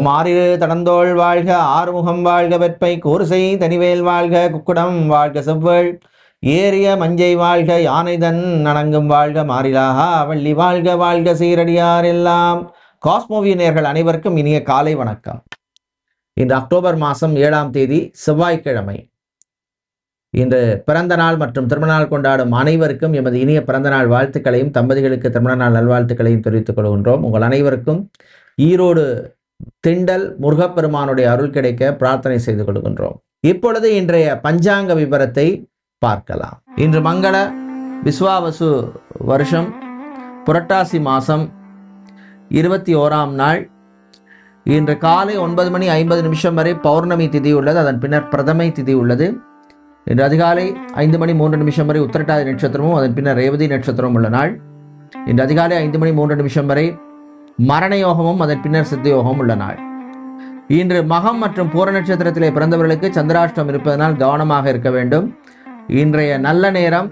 மாறிடு தடந்தோள் வாழ்க ஆறுமுகம் வாழ்க வெற்பை கூறுசை தனிவேல் வாழ்க குக்குடம் வாழ்க செவ்வள் ஏறிய மஞ்சை வாழ்க யானைதன் அணங்கும் வாழ்க மாறிலாகா வள்ளி வாழ்க வாழ்க சீரடியார் எல்லாம். காஸ்மோவியனர்கள் அனைவருக்கும் இனிய காலை வணக்கம். இன்று அக்டோபர் மாதம் 7ஆம் தேதி செவ்வாய்க்கிழமை. இன்று பிறந்த நாள் மற்றும் திருமண நாள் கொண்டாடும் அனைவருக்கும் எமது இனிய பிறந்த நாள் வாழ்த்துக்களையும் தம்பதிகளுக்கு திருமண நாள் நல்வாழ்த்துக்களையும் தெரிவித்துக் கொள்கின்றோம். உங்கள் அனைவருக்கும் ஈரோடு திண்டல் முருகப்பெருமானுடைய அருள் கிடைக்க பிரார்த்தனை செய்து கொள்கின்றோம். இப்பொழுது இன்றைய பஞ்சாங்க விபரத்தை பார்க்கலாம். இன்று மங்கள விஸ்வாவசு வருஷம் புரட்டாசி மாதம் 21ஆம் நாள். இன்று காலை 9:50 வரை பௌர்ணமி திதி உள்ளது. அதன் பின்னர் பிரதமை திதி உள்ளது. இன்று அதிகாலை 5:03 வரை உத்திரட்டாதி நட்சத்திரமும் அதன் பின்னர் ரேவதி நட்சத்திரமும் உள்ள நாள். இன்று அதிகாலை 5:03 வரை மரண யோகமும் அதன் பின்னர் சித்த யோகமும் உள்ள நாள். இன்று மகம் மற்றும் பூர நட்சத்திரத்திலே பிறந்தவர்களுக்கு சந்திராஷ்டம் இருப்பதனால் கவனமாக இருக்க வேண்டும். இன்றைய நல்ல நேரம்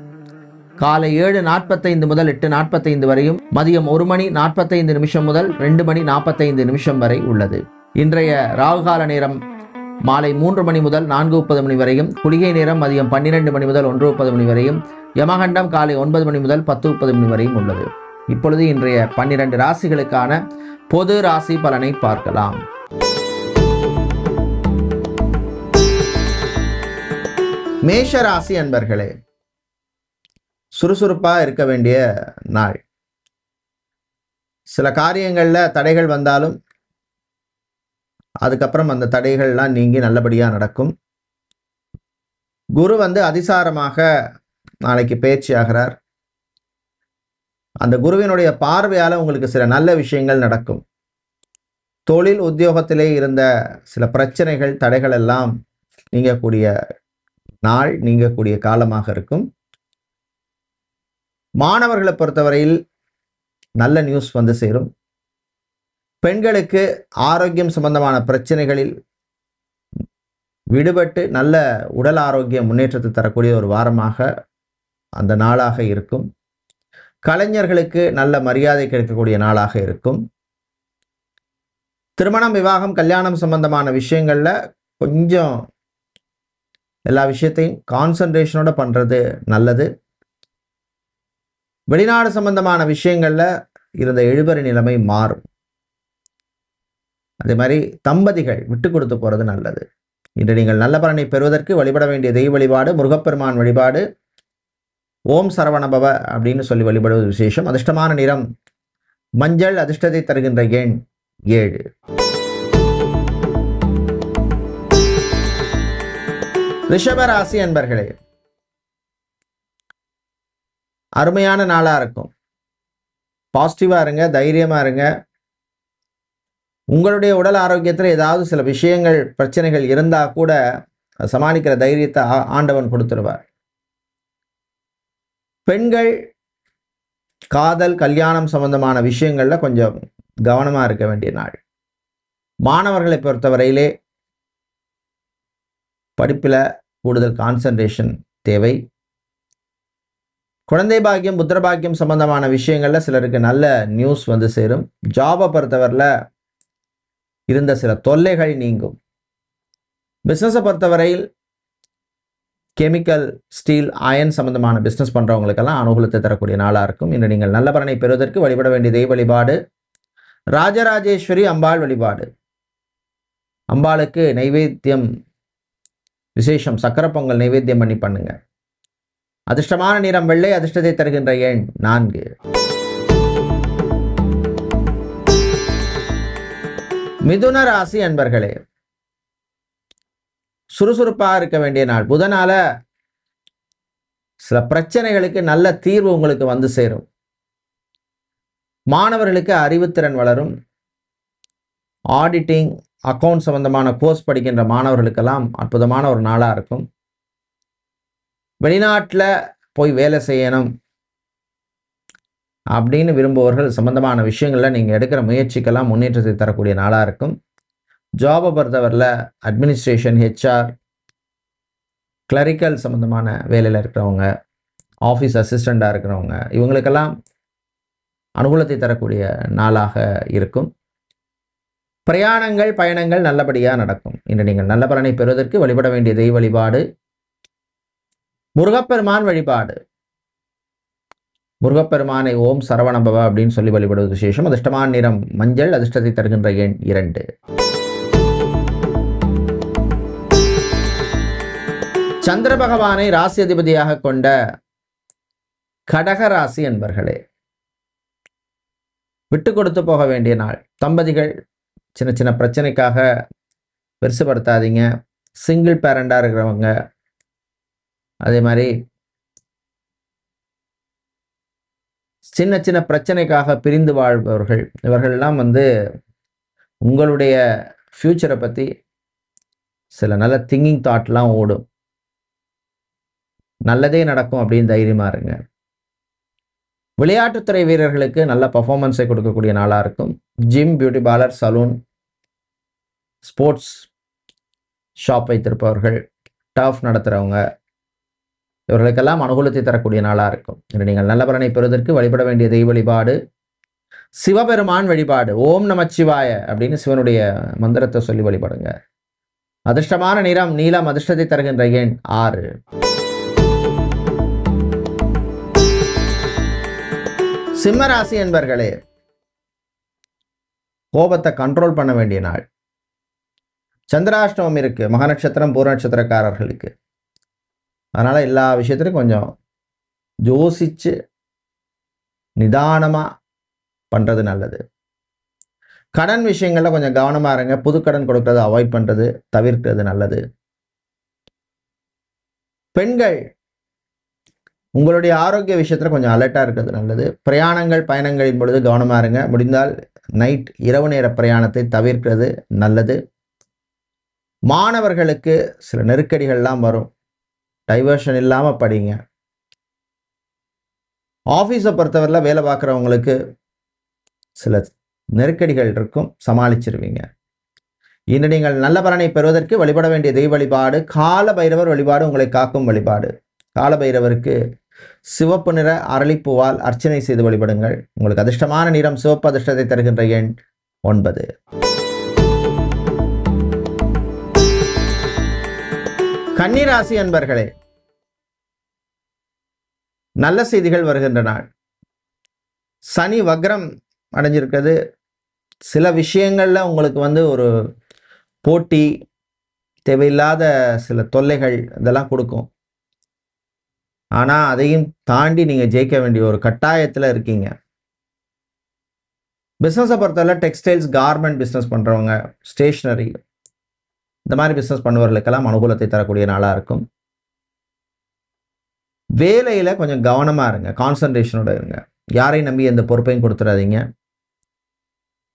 காலை 7:45 முதல் 8:45 வரையும், மதியம் 1:45 முதல் 2:45 வரை உள்ளது. இன்றைய ராகுகால நேரம் மாலை 3 முதல் 4:30 வரையும், குளிகை நேரம் மதியம் 12 முதல் 1:30 வரையும், யமகண்டம் காலை 9 முதல் 10:30 வரையும் உள்ளது. இப்பொழுது இன்றைய 12 ராசிகளுக்கான பொது ராசி பலனை பார்க்கலாம். மேஷ ராசி அன்பர்களே, சுறுசுறுப்பாக இருக்க வேண்டிய நாள். சில காரியங்களில் தடைகள் வந்தாலும் அதுக்கப்புறம் அந்த தடைகள்லாம் நீங்கி நல்லபடியாக நடக்கும். குரு அதிசாரமாக நாளைக்கு பயிற்சி ஆகிறார். அந்த குருவினுடைய பார்வையால் உங்களுக்கு சில நல்ல விஷயங்கள் நடக்கும். தொழில் உத்தியோகத்திலே இருந்த சில பிரச்சனைகள் தடைகள் எல்லாம் நீங்கக்கூடிய நாள், நீங்கக்கூடிய காலமாக இருக்கும். மாணவர்களை பொறுத்தவரையில் நல்ல நியூஸ் சேரும். பெண்களுக்கு ஆரோக்கியம் சம்பந்தமான பிரச்சனைகளில் விடுபட்டு நல்ல உடல் ஆரோக்கிய முன்னேற்றத்தை தரக்கூடிய ஒரு வாரமாக அந்த நாளாக இருக்கும். கலைஞர்களுக்கு நல்ல மரியாதை கிடைக்கக்கூடிய நாளாக இருக்கும். திருமணம், விவாகம், கல்யாணம் சம்பந்தமான விஷயங்கள்ல கொஞ்சம் எல்லா விஷயத்தையும் கான்சன்ட்ரேஷனோட பண்றது நல்லது. வெளிநாடு சம்பந்தமான விஷயங்கள்ல இருந்த இழுபறி நிலைமை மாறும். அதே மாதிரி தம்பதிகள் விட்டு கொடுத்து போறது நல்லது. இன்று நீங்கள் நல்ல பலனை பெறுவதற்கு வழிபட வேண்டிய தெய்வ வழிபாடு முருகப்பெருமான் வழிபாடு. ஓம் சரவணபவ அப்படின்னு சொல்லி வழிபடுவது விசேஷம். அதிர்ஷ்டமான நிறம் மஞ்சள். அதிர்ஷ்டத்தை தருகின்ற எண் 7. ரிஷபராசி அன்பர்களே, அருமையான நாளா இருக்கும். பாசிட்டிவா இருங்க, தைரியமா இருங்க. உங்களுடைய உடல் ஆரோக்கியத்தில் ஏதாவது சில விஷயங்கள் பிரச்சனைகள் இருந்தா கூட சமாளிக்கிற தைரியத்தை ஆண்டவன் கொடுத்துருவார். பெண்கள் காதல், கல்யாணம் சம்பந்தமான விஷயங்கள்ல கொஞ்சம் கவனமா இருக்க வேண்டிய நாள். மாணவர்களை பொறுத்தவரையிலே படிப்பில் கூடுதல் கான்சன்ட்ரேஷன் தேவை. குழந்தை பாக்கியம், புத்திர பாக்கியம் சம்பந்தமான விஷயங்கள்ல சிலருக்கு நல்ல நியூஸ் சேரும். ஜாபை பொறுத்தவரையில் இருந்த சில தொல்லைகள் நீங்கும். பிஸ்னஸை பொறுத்தவரையில் கெமிக்கல், ஸ்டீல், அயன் சம்பந்தமான பிஸ்னஸ் பண்ணுறவங்களுக்கெல்லாம் அனுகூலத்தை தரக்கூடிய நாளாக இருக்கும். இன்று நீங்கள் நல்ல பலனை பெறுவதற்கு வழிபட வேண்டிய தெய்வ வழிபாடு ராஜராஜேஸ்வரி அம்பாள் வழிபாடு. அம்பாளுக்கு நைவேத்தியம் விசேஷம், சக்கரை பொங்கல் நைவேத்தியம் பண்ணி பண்ணுங்க. அதிர்ஷ்டமான நிறம் வெள்ளை. அதிர்ஷ்டத்தை தருகின்ற எண் 4. மிதுன ராசி அன்பர்களே, சுறுசுறுப்பாக இருக்க வேண்டிய நாள். புதனால சில பிரச்சனைகளுக்கு நல்ல தீர்வு உங்களுக்கு சேரும். மாணவர்களுக்கு அறிவுத்திறன் வளரும். ஆடிட்டிங், அக்கௌண்ட் சம்பந்தமான கோர்ஸ் படிக்கின்ற மாணவர்களுக்கெல்லாம் அற்புதமான ஒரு நாளாக இருக்கும். வெளிநாட்டில் போய் வேலை செய்யணும் அப்படின்னு விரும்புபவர்கள் சம்பந்தமான விஷயங்களில் நீங்கள் எடுக்கிற முயற்சிக்கெல்லாம் முன்னேற்றத்தை தரக்கூடிய நாளாக இருக்கும். ஜாபை பொறுத்தவரையில் அட்மினிஸ்ட்ரேஷன், ஹெச்ஆர், கிளரிக்கல் சம்பந்தமான வேலையில் இருக்கிறவங்க, ஆஃபீஸ் அசிஸ்டண்ட்டாக இருக்கிறவங்க, இவங்களுக்கெல்லாம் அனுகூலத்தை தரக்கூடிய நாளாக இருக்கும். பிரயாணங்கள் பயணங்கள் நல்லபடியாக நடக்கும். இன்று நீங்கள் நல்ல பலனை பெறுவதற்கு வழிபட வேண்டிய தெய்வ வழிபாடு முருகப்பெருமான் வழிபாடு. முருகப்பெருமானை ஓம் சரவணபவ அப்படின்னு சொல்லி வழிபடுவது விசேஷம். அதிர்ஷ்டமான நிறம் மஞ்சள். அதிர்ஷ்டத்தை தருகின்ற எண் 2. சந்திர பகவானை ராசி அதிபதியாக கொண்ட கடக ராசி என்பர்களே, விட்டு கொடுத்து போக வேண்டிய நாள். தம்பதிகள் சின்ன சின்ன பிரச்சனைக்காக பெருசுபடுத்தாதீங்க. சிங்கிள் பேரண்டாக இருக்கிறவங்க, அதே மாதிரி சின்ன சின்ன பிரச்சனைக்காக பிரிந்து வாழ்பவர்கள், இவர்கள்லாம் உங்களுடைய ஃப்யூச்சரை பற்றி சில நல்ல திங்கிங் தாட்லாம் ஓடும். நல்லதே நடக்கும் அப்படின்னு தைரியமாக இருங்க. விளையாட்டுத்துறை வீரர்களுக்கு நல்ல பர்ஃபார்மன்ஸை கொடுக்கக்கூடிய நாளாக இருக்கும். Gym, beauty parlour, salon, sports shop வைத்திருப்பவர்கள், டர்ஃப் நடத்துகிறவங்க, இவர்களுக்கெல்லாம் அனுகூலத்தை தரக்கூடிய நாளாக இருக்கும். இன்று நீங்கள் நல்ல பலனை பெறுவதற்கு வழிபட வேண்டிய தெய்வ வழிபாடு சிவபெருமான் வழிபாடு. ஓம் நமச்சிவாய அப்படின்னு சிவனுடைய மந்திரத்தை சொல்லி வழிபடுங்க. அதிர்ஷ்டமான நிறம் நீலம். அதிர்ஷ்டத்தை தருகின்ற எண் 6. சிம்மராசி என்பர்களே, கோபத்தை கண்ட்ரோல் பண்ண வேண்டிய நாள். சந்திராஷ்டமம் இருக்கு மக நட்சத்திரம் பூர நட்சத்திரக்காரர்களுக்கு. அதனால எல்லா விஷயத்திலும் கொஞ்சம் யோசிச்சு நிதானமா பண்றது நல்லது. கடன் விஷயங்கள்ல கொஞ்சம் கவனமா இருங்க. புது கடன் கொடுக்கறது அவாய்ட் பண்றது தவிர்க்கிறது நல்லது. பெண்கள் உங்களுடைய ஆரோக்கிய விஷயத்துல கொஞ்சம் அலர்ட்டா இருக்கிறது நல்லது. பிரயாணங்கள் பயணங்களின் பொழுது கவனமா இருங்க. முடிந்தால் நைட் இரவு நேர பிரயாணத்தை தவிர்க்கிறது நல்லது. மாணவர்களுக்கு சில நெருக்கடிகள்லாம் வரும். டைவர்ஷன் இல்லாமல் படிங்க. ஆஃபீஸை பொறுத்தவரையில் வேலை பார்க்குறவங்களுக்கு சில நெருக்கடிகள் இருக்கும், சமாளிச்சிருவீங்க. இன்று நீங்கள் நல்ல பலனை பெறுவதற்கு வழிபட வேண்டிய தெய்வ வழிபாடு கால பைரவர் வழிபாடு. உங்களை காக்கும் வழிபாடு. கால பைரவருக்கு சிவப்பு நிற அரளிப்பூவால் அர்ச்சனை செய்து வழிபடுங்கள். உங்களுக்கு அதிர்ஷ்டமான நிறம் சிவப்பு. அதிர்ஷ்டத்தை தருகின்ற எண் 9. கன்னிராசி அன்பர்களே, நல்ல செய்திகள் வருகின்ற நாள். சனி வக்ரம் அடைஞ்சிருக்கிறது. சில விஷயங்கள்ல உங்களுக்கு ஒரு போட்டி, தேவையில்லாத சில தொல்லைகள் இதெல்லாம் கொடுக்கும். ஆனால் அதையும் தாண்டி நீங்கள் ஜெயிக்க வேண்டிய ஒரு கட்டாயத்தில் இருக்கீங்க. பிஸ்னஸை பொறுத்தவரை டெக்ஸ்டைல்ஸ், கார்மெண்ட் பிஸ்னஸ் பண்ணுறவங்க, ஸ்டேஷ்னரி, இந்த மாதிரி பிஸ்னஸ் பண்ணுவவர்களுக்கெல்லாம் அனுகூலத்தை தரக்கூடிய நாளாக இருக்கும். வேலையில் கொஞ்சம் கவனமாக இருங்க, கான்சன்ட்ரேஷனோட இருங்க. யாரையும் நம்பி எந்த பொறுப்பையும் கொடுத்துடாதீங்க.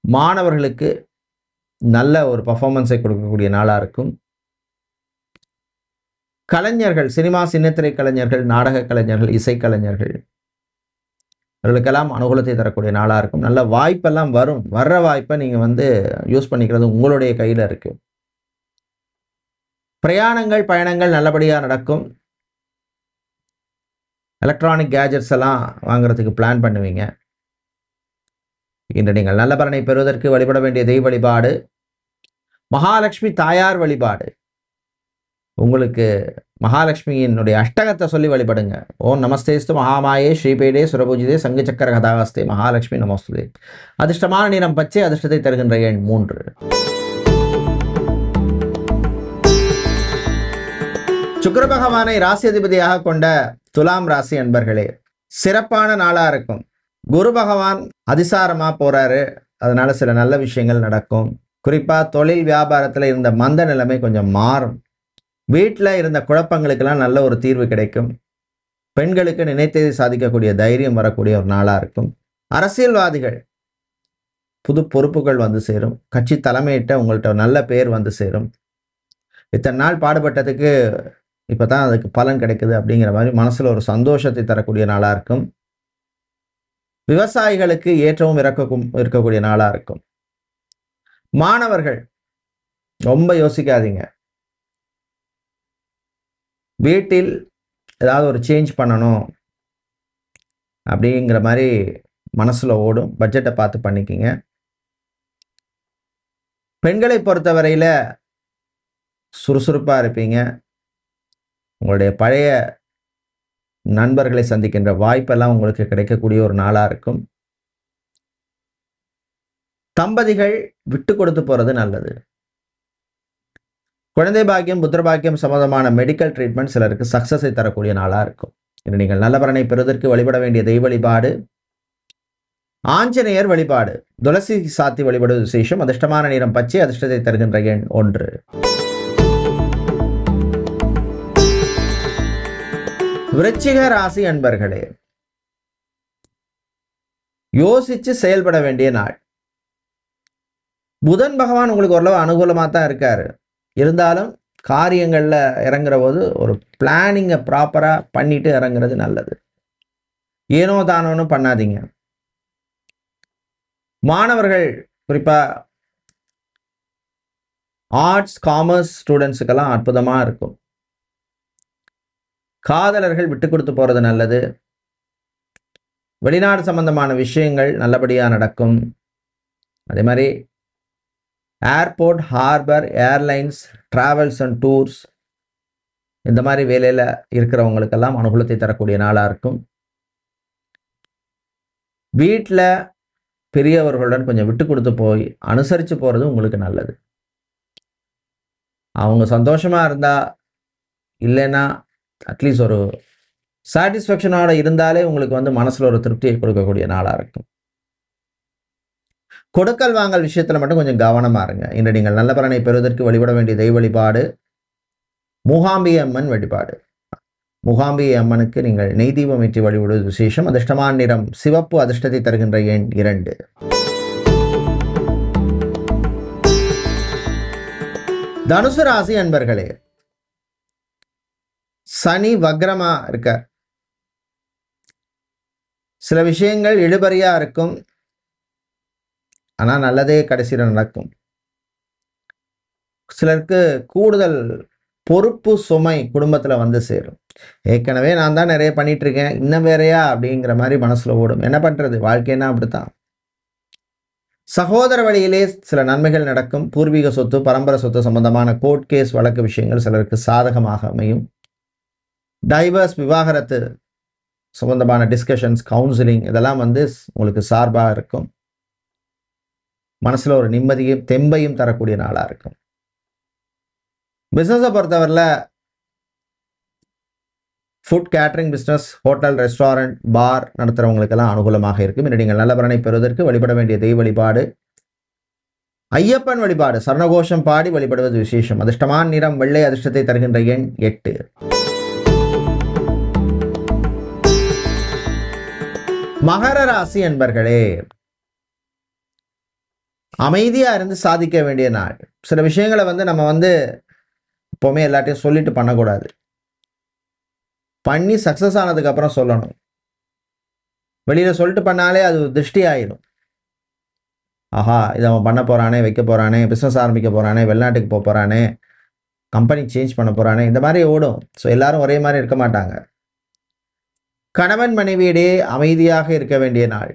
மாணவர்களுக்கு நல்ல ஒரு பர்ஃபார்மன்ஸை கொடுக்கக்கூடிய நாளாக இருக்கும். கலைஞர்கள், சினிமா சின்னத்திரை கலைஞர்கள், நாடக கலைஞர்கள், இசைக்கலைஞர்கள், இவர்களுக்கெல்லாம் அனுகூலத்தை தரக்கூடிய நாளாக இருக்கும். நல்ல வாய்ப்பெல்லாம் வரும். வர்ற வாய்ப்பை நீங்கள் யூஸ் பண்ணிக்கிறது உங்களுடைய கையில் இருக்குது. பிரயாணங்கள் பயணங்கள் நல்லபடியாக நடக்கும். எலக்ட்ரானிக் கேஜெட்ஸ் எல்லாம் வாங்குறதுக்கு பிளான் பண்ணுவீங்க. இன்று நீங்கள் நல்ல பலனை பெறுவதற்கு வழிபட வேண்டிய தெய்வ வழிபாடு மகாலட்சுமி தாயார் வழிபாடு. உங்களுக்கு மகாலட்சுமியினுடைய அஷ்டகத்தை சொல்லி வழிபடுங்க. ஓம் நமஸ்தேஸ்து மகாமாயே ஸ்ரீபேடே சுரபூஜிதே சங்கு சக்கர கதாகஸ்தே மகாலட்சுமி நமஸ்துதே. அதிர்ஷ்டமான நிறம் பச்சை. அதிர்ஷ்டத்தை தருகின்ற எண் 3. சுக்கிர பகவானை ராசி அதிபதியாக கொண்ட துலாம் ராசி அன்பர்களே, சிறப்பான நாளா இருக்கும். குரு பகவான் அதிசாரமா போறாரு. அதனால சில நல்ல விஷயங்கள் நடக்கும். குறிப்பா தொழில் வியாபாரத்தில் இருந்த மந்த நிலைமை கொஞ்சம் மாறும். வீட்டில் இருந்த குழப்பங்களுக்கெல்லாம் நல்ல ஒரு தீர்வு கிடைக்கும். பெண்களுக்கு நினைத்ததை சாதிக்கக்கூடிய தைரியம் வரக்கூடிய ஒரு நாளாக இருக்கும். அரசியல்வாதிகள் புது பொறுப்புகள் வந்து சேரும். கட்சி தலைமையிட்ட உங்கள்கிட்ட நல்ல பேர் வந்து சேரும். இத்தனை நாள் பாடுபட்டதுக்கு இப்போ தான் அதுக்கு பலன் கிடைக்குது அப்படிங்கிற மாதிரி மனசில் ஒரு சந்தோஷத்தை தரக்கூடிய நாளாக இருக்கும். விவசாயிகளுக்கு ஏற்றவும் இருக்கக்கூடிய நாளாக இருக்கும். மாணவர்கள் ரொம்ப யோசிக்காதீங்க. வீட்டில் ஏதாவது ஒரு சேஞ்ச் பண்ணணும் அப்படிங்கிற மாதிரி மனசில் ஓடும். பட்ஜெட்டை பார்த்து பண்ணிக்கிங்க. பெண்களை பொறுத்தவரையில் சுறுசுறுப்பாக இருப்பீங்க. உங்களுடைய பழைய நண்பர்களை சந்திக்கின்ற வாய்ப்பெல்லாம் உங்களுக்கு கிடைக்கக்கூடிய ஒரு நாளாக இருக்கும். தம்பதிகள் விட்டு கொடுத்து போகிறது நல்லது. குழந்தை பாக்கியம், புத்திர பாக்கியம் சம்பந்தமான மெடிக்கல் ட்ரீட்மெண்ட் சிலருக்கு சக்சஸை தரக்கூடிய நாளாக இருக்கும். இன்று நீங்கள் நல்ல பலனை பெறுவதற்கு வழிபட வேண்டிய தெய்வ வழிபாடு ஆஞ்சநேயர் வழிபாடு. துளசி சாத்தி வழிபடுவது விசேஷம். அதிர்ஷ்டமான நிறம் பச்சை. அதிர்ஷ்டத்தை தருகின்ற எண் 1. விருச்சிக ராசி அன்பர்களே, யோசிச்சு செயல்பட வேண்டிய நாள். புதன் பகவான் உங்களுக்கு ஓரளவு அனுகூலமாக தான் இருக்காரு. இருந்தாலும் காரியங்களில் இறங்குற போது ஒரு பிளானிங்கை ப்ராப்பராக பண்ணிட்டு இறங்குறது நல்லது. ஏனோ தானோன்னு பண்ணாதீங்க. மாணவர்கள், குறிப்பாக ஆர்ட்ஸ் காமர்ஸ் ஸ்டூடெண்ட்ஸுக்கெல்லாம் அற்புதமாக இருக்கும். காதலர்கள் விட்டு கொடுத்து போகிறது நல்லது. வெளிநாடு சம்பந்தமான விஷயங்கள் நல்லபடியாக நடக்கும். அதே மாதிரி airport, harbour, airlines, travels and tours இந்த மாதிரி வேலையில் இருக்கிறவங்களுக்கெல்லாம் அனுகூலத்தை தரக்கூடிய நாளாக இருக்கும். வீட்டில் பெரியவர்களுடன் கொஞ்சம் விட்டு கொடுத்து போய் அனுசரித்து போகிறது உங்களுக்கு நல்லது. அவங்க சந்தோஷமாக இருந்தால், இல்லைன்னா அட்லீஸ்ட் ஒரு சாட்டிஸ்ஃபேக்ஷனோட இருந்தாலே உங்களுக்கு மனசில் ஒரு திருப்தியை கொடுக்கக்கூடிய நாளாக இருக்கும். கொடுக்கல் வாங்கல் விஷயத்தில் மட்டும் கொஞ்சம் கவனமாக இருங்க. இன்று நீங்கள் நல்ல பலனை பெறுவதற்கு வழிபட வேண்டிய தெய்வ வழிபாடு மூகாம்பிகை அம்மன் வழிபாடு. மூகாம்பிகை அம்மனுக்கு நீங்கள் நெய் தீபம் ஏற்றி வழிபடுவது விசேஷம். அதிர்ஷ்டமான நிறம் சிவப்பு. அதிர்ஷ்டத்தை தருகின்ற எண் 2. தனுசு ராசி அன்பர்களே, சனி வக்ரமா இருக்க, சில விஷயங்கள் இழுபறியா இருக்கும். ஆனால் நல்லதே கடைசியில் நடக்கும். சிலருக்கு கூடுதல் பொறுப்பு சுமை குடும்பத்தில் சேரும். ஏற்கனவே நான் தான் நிறைய பண்ணிட்டு இருக்கேன், இன்னும் வேறையா அப்படிங்கிற மாதிரி மனசில் ஓடும். என்ன பண்ணுறது, வாழ்க்கைன்னா அப்படித்தான். சகோதர வழியிலே சில நன்மைகள் நடக்கும். பூர்வீக சொத்து, பரம்பரை சொத்து சம்பந்தமான கோர்ட் கேஸ் வழக்கு விஷயங்கள் சிலருக்கு சாதகமாக அமையும். டைவர்ஸ், விவாகரத்து சம்பந்தமான டிஸ்கஷன்ஸ், கவுன்சிலிங் இதெல்லாம் உங்களுக்கு சார்பாக இருக்கும். மனசில் ஒரு நிம்மதியும் தெம்பையும் தரக்கூடிய நாளாக இருக்கும். பிஸ்னஸை பொறுத்தவரையில் food catering business, hotel, restaurant, bar நடத்துகிறவங்களுக்கெல்லாம் அனுகூலமாக இருக்கும். இன்று நீங்கள் நல்ல பலனை பெறுவதற்கு வழிபட வேண்டிய தெய்வ வழிபாடு ஐயப்பன் வழிபாடு. சரணகோஷம் பாடி வழிபடுவது விசேஷம். அதிர்ஷ்டமான நிறம் வெள்ளை. அதிர்ஷ்டத்தை தருகின்ற எண் 8. மகர ராசி என்பர்களே, அமைதியாக இருந்து சாதிக்க வேண்டிய நாள். சில விஷயங்களை நம்ம எப்போவுமே எல்லாத்தையும் சொல்லிட்டு பண்ணக்கூடாது. பண்ணி சக்ஸஸ் ஆனதுக்கப்புறம் சொல்லணும். வெளியில் சொல்லிட்டு பண்ணாலே அது திருஷ்டி ஆயிடும். ஆஹா, இதை அவன் பண்ண போகிறானே, வைக்க போகிறானே, பிஸ்னஸ் ஆரம்பிக்க போகிறானே, வெளிநாட்டுக்கு போக போகிறானே, கம்பெனி சேஞ்ச் பண்ண போகிறானே, இந்த மாதிரி ஓடும். ஸோ எல்லாரும் ஒரே மாதிரி இருக்க மாட்டாங்க. கணவன் மனைவியிடையே அமைதியாக இருக்க வேண்டிய நாள்.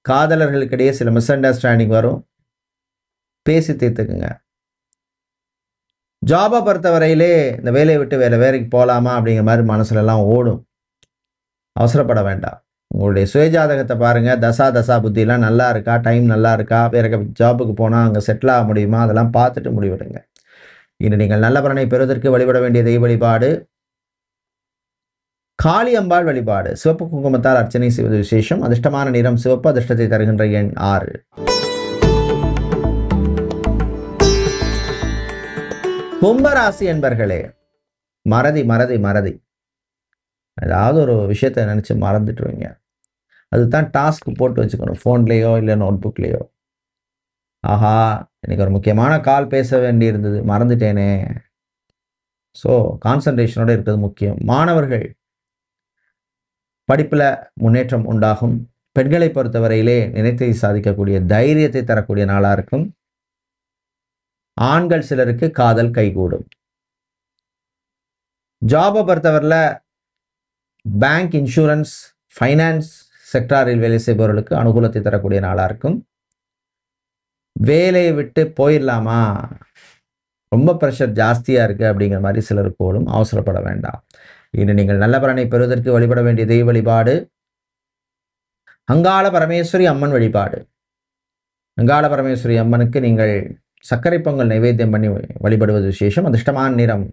காதலர்களுக்கிடையே சில மிஸ் அண்டர்ஸ்டாண்டிங் வரும், பேசி தீர்த்துக்குங்க. ஜாபை பொறுத்தவரையிலே இந்த வேலையை விட்டு வேலைக்கு போகலாமா அப்படிங்கிற மாதிரி மனசுலலாம் ஓடும். அவசரப்பட வேண்டாம். உங்களுடைய சுயஜாதகத்தை பாருங்கள். தசா புத்திலாம் நல்லா இருக்கா, டைம் நல்லா இருக்கா, வேற ஜாபுக்கு போனால் அங்கே செட்டில் ஆக முடியுமா, அதெல்லாம் பார்த்துட்டு முடிவெடுங்க. இன்று நீங்கள் நல்ல பலனை பெறுவதற்கு வழிபட வேண்டிய தெய்வ வழிபாடு காளி அம்பாள் வழிபாடு. சிவப்பு குங்குமத்தால் அர்ச்சனை செய்வது விசேஷம். அதிர்ஷ்டமான நிறம் சிவப்பு. அதிர்ஷ்டத்தை தருகின்ற எண் 6. கும்பராசி என்பர்களே, மறதி மறதி மறதி. ஏதாவது ஒரு விஷயத்தை நினச்சி மறந்துட்டுருவீங்க. அதுதான் டாஸ்க் போட்டு வச்சுக்கணும், ஃபோன்லேயோ இல்லை நோட்புக்லேயோ. ஆஹா, எனக்கு ஒரு முக்கியமான கால் பேச வேண்டி இருந்தது, மறந்துட்டேனே. ஸோ கான்சன்ட்ரேஷனோடு இருக்கிறது முக்கியம். மாணவர்கள் படிப்பில் முன்னேற்றம் உண்டாகும். பெண்களை பொறுத்தவரையிலே நினைத்தை சாதிக்கக்கூடிய தைரியத்தை தரக்கூடிய நாளாக இருக்கும். ஆண்கள் சிலருக்கு காதல் கைகூடும். ஜாபை பொறுத்தவரையில் பேங்க், இன்சூரன்ஸ், ஃபைனான்ஸ் செக்டாரில் வேலை செய்பவர்களுக்கு அனுகூலத்தை தரக்கூடிய நாளாக இருக்கும். வேலையை விட்டு போயிடலாமா, ரொம்ப ப்ரெஷர் ஜாஸ்தியாக இருக்குது அப்படிங்கிற மாதிரி சிலருக்கு போலும். அவசரப்பட வேண்டாம். இன்று நீங்கள் நல்ல பலனை பெறுவதற்கு வழிபட வேண்டிய தெய்வ வழிபாடு அங்காள பரமேஸ்வரி அம்மன் வழிபாடு. அங்காள பரமேஸ்வரி அம்மனுக்கு நீங்கள் சர்க்கரை பொங்கல் நைவேத்தியம் பண்ணி வழிபடுவது விசேஷம். அதிர்ஷ்டமான நிறம்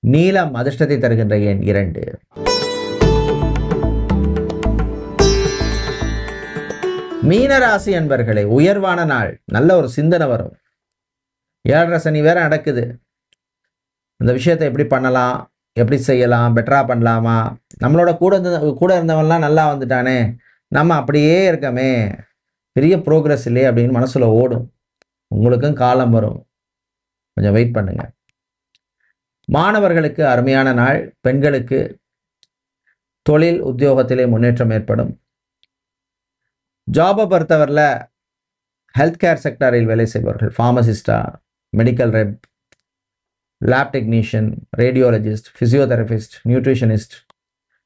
நீலம். அதிர்ஷ்டத்தை தருகின்ற எண் 2. மீனராசி அன்பர்களே, உயர்வான நாள். நல்ல ஒரு சிந்தனை வரும். 7.5 சனி வேற நடக்குது. இந்த விஷயத்தை எப்படி பண்ணலாம், எப்படி செய்யலாம், பெட்டராக பண்ணலாமா, நம்மளோட கூட இருந்தவன்லாம் நல்லா வந்துட்டானே, நம்ம அப்படியே இருக்கமே, பெரிய ப்ரோக்ரஸ் இல்லையே அப்படின்னு மனசில் ஓடும். உங்களுக்கும் காலம் வரும், கொஞ்சம் வெயிட் பண்ணுங்க. மாணவர்களுக்கு அருமையான நாள். பெண்களுக்கு தொழில் உத்தியோகத்திலே முன்னேற்றம் ஏற்படும். ஜாபை பொறுத்தவரையில் ஹெல்த் கேர் செக்டரில் வேலை செய்பவர்கள், ஃபார்மசிஸ்டா, medical rep, lab technician, radiologist, physiotherapist, nutritionist,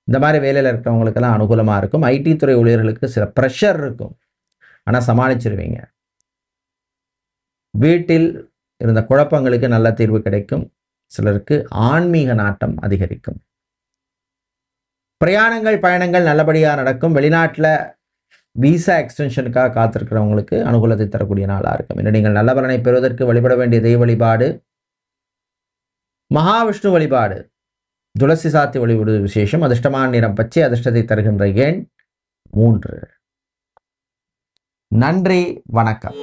இந்த மாதிரி வேலையில் இருக்கிறவங்களுக்கெல்லாம் அனுகூலமாக இருக்கும். ஐடி துறை ஊழியர்களுக்கு சில ப்ரெஷர் இருக்கும், ஆனால் சமாளிச்சிருவீங்க. வீட்டில் இருந்த குழப்பங்களுக்கு நல்ல தீர்வு கிடைக்கும். சிலருக்கு ஆன்மீக நாட்டம் அதிகரிக்கும். பிரயாணங்கள் பயணங்கள் நல்லபடியாக நடக்கும். வெளிநாட்டில் விசா எக்ஸ்டென்ஷனுக்காக காத்திருக்கிறவங்களுக்கு அனுகூலத்தை தரக்கூடிய நாளாக இருக்கும். இன்று நீங்கள் நல்ல பலனை பெறுவதற்கு வழிபட வேண்டிய தெய்வ வழிபாடு மகாவிஷ்ணு வழிபாடு. துளசி சாத்தி வழிபடுவது விசேஷம். அதிர்ஷ்டமான நிறம் பச்சை. அதிர்ஷ்டத்தை தருகின்ற எண் 3. நன்றி, வணக்கம்.